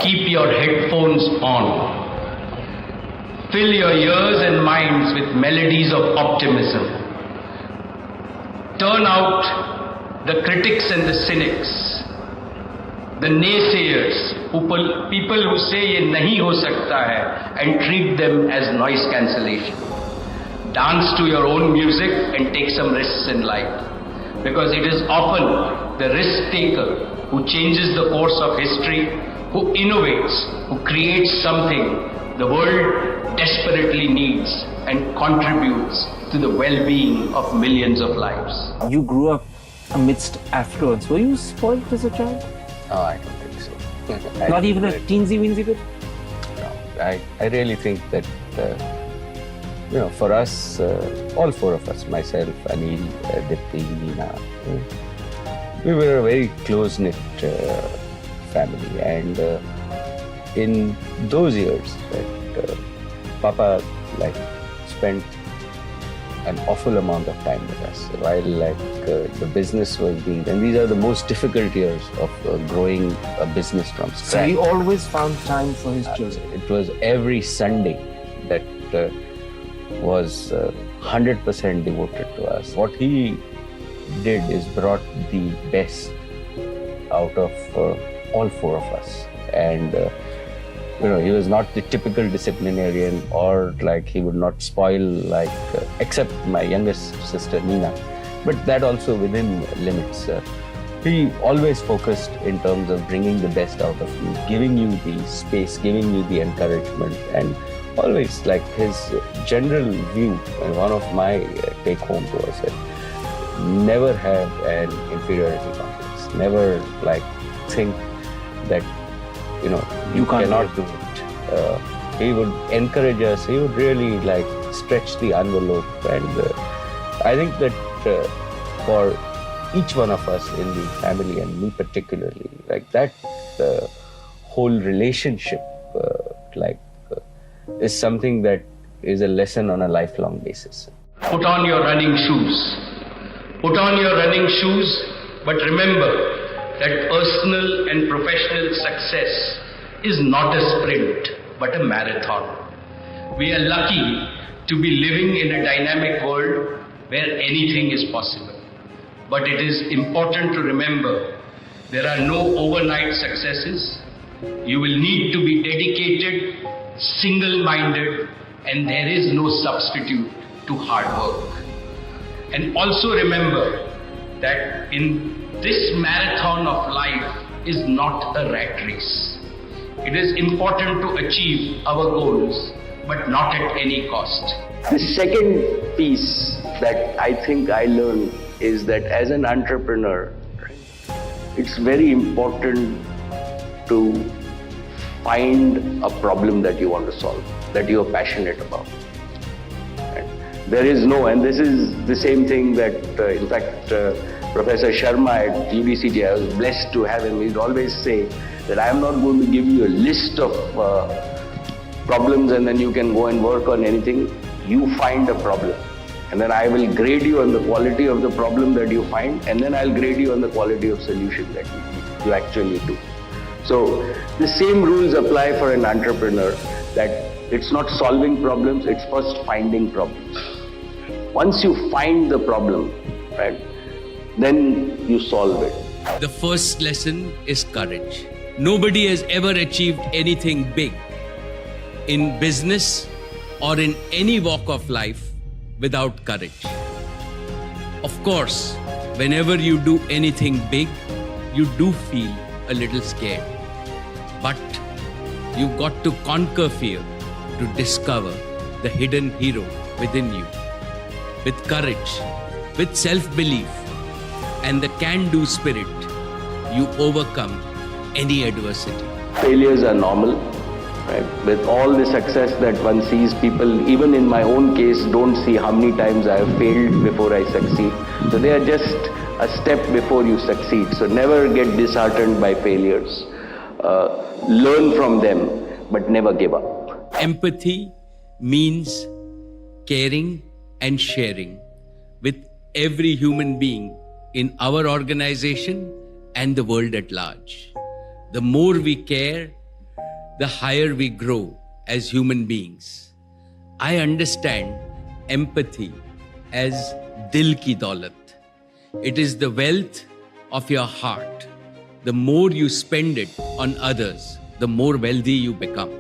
Keep your headphones on. Fill your ears and minds with melodies of optimism. Turn out the critics and the cynics, the naysayers, people who say ye nahi ho sakta hai, and treat them as noise cancellation. Dance to your own music and take some risks in life, because it is often the risk taker who changes the course of history, who innovates, who creates something the world desperately needs and contributes to the well-being of millions of lives. You grew up amidst affluence. Were you spoiled as a child? Oh, I don't think so. Not even a teensy-weensy bit? No, I really think that, for us, all four of us, myself, Anil, Dipti, Neena, we were a very close-knit family. And in those years, Papa spent an awful amount of time with us while the business was being done. These are the most difficult years of growing a business from scratch. So he always found time for his children. It was every Sunday that was 100% devoted to us. What he did is brought the best out of all four of us. And he was not the typical disciplinarian, or he would not spoil except my youngest sister Neena, but that also within limits. He always focused in terms of bringing the best out of you, giving you the space, giving you the encouragement, and always his general view. And one of my take home was that never have an inferiority complex. Never think that you cannot do it. He would encourage us. He would really stretch the envelope, and I think that for each one of us in the family, and me particularly, that whole relationship is something that is a lesson on a lifelong basis. Put on your running shoes. Put on your running shoes, but remember that personal and professional success is not a sprint, but a marathon. We are lucky to be living in a dynamic world where anything is possible. But it is important to remember there are no overnight successes. You will need to be dedicated, single-minded, and there is no substitute to hard work. And also remember that in this marathon of life is not a rat race. It is important to achieve our goals, but not at any cost. The second piece that I think I learned is that as an entrepreneur, it's very important to find a problem that you want to solve, that you are passionate about. There is and this is the same thing that, in fact, Professor Sharma at UBCG, I was blessed to have him. He'd always say that I am not going to give you a list of problems and then you can go and work on anything. You find a problem, and then I will grade you on the quality of the problem that you find, and then I'll grade you on the quality of solution that you actually do. So the same rules apply for an entrepreneur, that it's not solving problems, it's first finding problems. Once you find the problem, then you solve it. The first lesson is courage. Nobody has ever achieved anything big in business or in any walk of life without courage. Of course, whenever you do anything big, you do feel a little scared. But you've got to conquer fear to discover the hidden hero within you. With courage, with self-belief, and the can-do spirit, you overcome any adversity. Failures are normal. With all the success that one sees, people, even in my own case, don't see how many times I have failed before I succeed. So they are just a step before you succeed. So never get disheartened by failures. Learn from them, but never give up. Empathy means caring and sharing with every human being in our organization and the world at large. The more we care, the higher we grow as human beings. I understand empathy as dil ki daulat. It is the wealth of your heart. The more you spend it on others, the more wealthy you become.